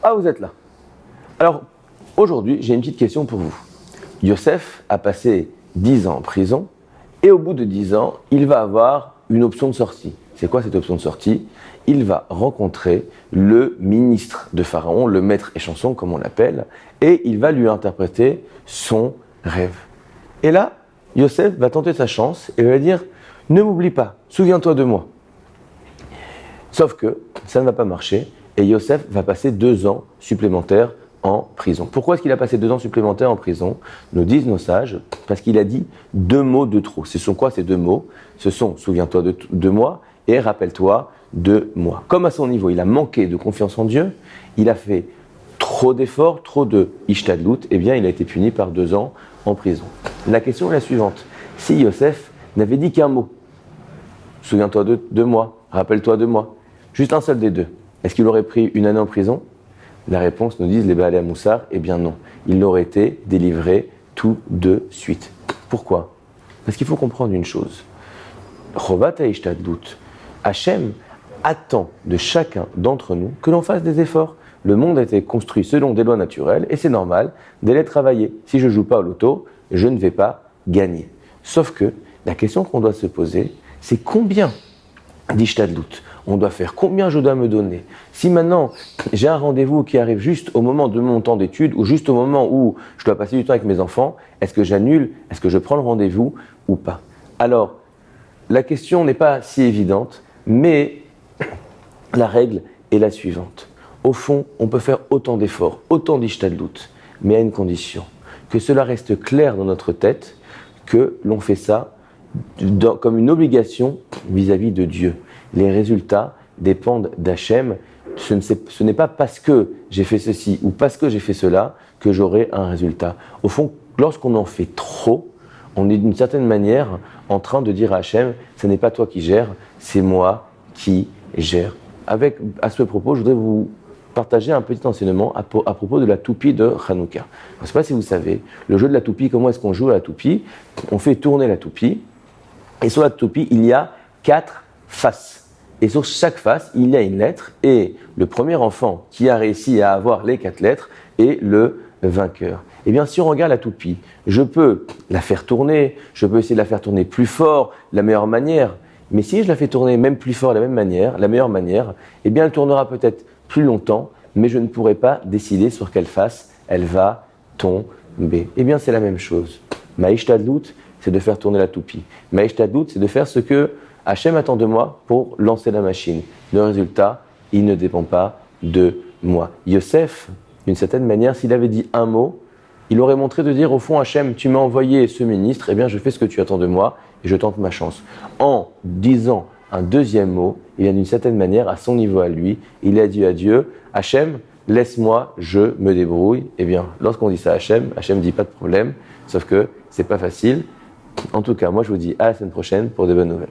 Ah, vous êtes là. Alors, aujourd'hui, j'ai une petite question pour vous. Yosef a passé 10 ans en prison et au bout de 10 ans, il va avoir une option de sortie. C'est quoi cette option de sortie? Il va rencontrer le ministre de Pharaon, le maître échanson comme on l'appelle, et il va lui interpréter son rêve. Et là, Yosef va tenter sa chance et va dire « Ne m'oublie pas, souviens-toi de moi ». Sauf que ça ne va pas marcher et Yosef va passer 2 ans supplémentaires en prison. Pourquoi est-ce qu'il a passé 2 ans supplémentaires en prison? Nous disent nos sages, parce qu'il a dit 2 mots de trop. Ce sont quoi ces 2 mots? Ce sont « souviens-toi de moi » et « rappelle-toi de moi ». Comme à son niveau, il a manqué de confiance en Dieu, il a fait trop d'efforts, trop de ishtadlout, eh bien il a été puni par 2 ans en prison. La question est la suivante. Si Yosef n'avait dit qu'un mot, « souviens-toi de moi »,« rappelle-toi de moi », juste un seul des deux, est-ce qu'il aurait pris 1 année en prison? La réponse, nous disent les Baalei Hamoussar, eh bien non. Il aurait été délivré tout de suite. Pourquoi? Parce qu'il faut comprendre une chose. Chovat ha'ishtadlut. Hachem attend de chacun d'entre nous que l'on fasse des efforts. Le monde a été construit selon des lois naturelles et c'est normal d'aller travailler. Si je ne joue pas au loto, je ne vais pas gagner. Sauf que la question qu'on doit se poser, c'est combien d'ishtadlut on doit faire, combien je dois me donner. Si maintenant j'ai un rendez-vous qui arrive juste au moment de mon temps d'études ou juste au moment où je dois passer du temps avec mes enfants, est-ce que j'annule, est-ce que je prends le rendez-vous ou pas? Alors, la question n'est pas si évidente, mais la règle est la suivante. Au fond, on peut faire autant d'efforts, autant d'ishtadlut, mais à une condition, que cela reste clair dans notre tête, que l'on fait ça comme une obligation vis-à-vis de Dieu. Les résultats dépendent d'Hachem. Ce n'est pas parce que j'ai fait ceci ou parce que j'ai fait cela que j'aurai un résultat. Au fond, lorsqu'on en fait trop, on est d'une certaine manière en train de dire à Hachem, ce n'est pas toi qui gères, c'est moi qui gère. À ce propos, je voudrais vous partager un petit enseignement à propos de la toupie de Hanouka. Je ne sais pas si vous savez, le jeu de la toupie, comment est-ce qu'on joue à la toupie? On fait tourner la toupie, et sur la toupie, il y a 4 faces. Et sur chaque face, il y a une lettre, et le premier enfant qui a réussi à avoir les 4 lettres est le vainqueur. Eh bien, si on regarde la toupie, je peux la faire tourner, je peux essayer de la faire tourner plus fort, de la meilleure manière, mais si je la fais tourner même plus fort, de la même manière, la meilleure manière, eh bien, elle tournera peut-être plus longtemps, mais je ne pourrai pas décider sur quelle face elle va tomber. Eh bien, c'est la même chose. Ma'ishtadlut, c'est de faire tourner la toupie. Ma'ishtadlut, c'est de faire ce que Hachem attend de moi pour lancer la machine. Le résultat, il ne dépend pas de moi. Yosef, d'une certaine manière, s'il avait dit un mot, il aurait montré de dire au fond, Hachem, tu m'as envoyé ce ministre, eh bien je fais ce que tu attends de moi et je tente ma chance. En disant un deuxième mot, il a d'une certaine manière, à son niveau à lui, il a dit à Dieu, Hachem, laisse-moi, je me débrouille. Eh bien, lorsqu'on dit ça à Hachem dit pas de problème, sauf que c'est pas facile. En tout cas, moi je vous dis à la semaine prochaine pour de bonnes nouvelles.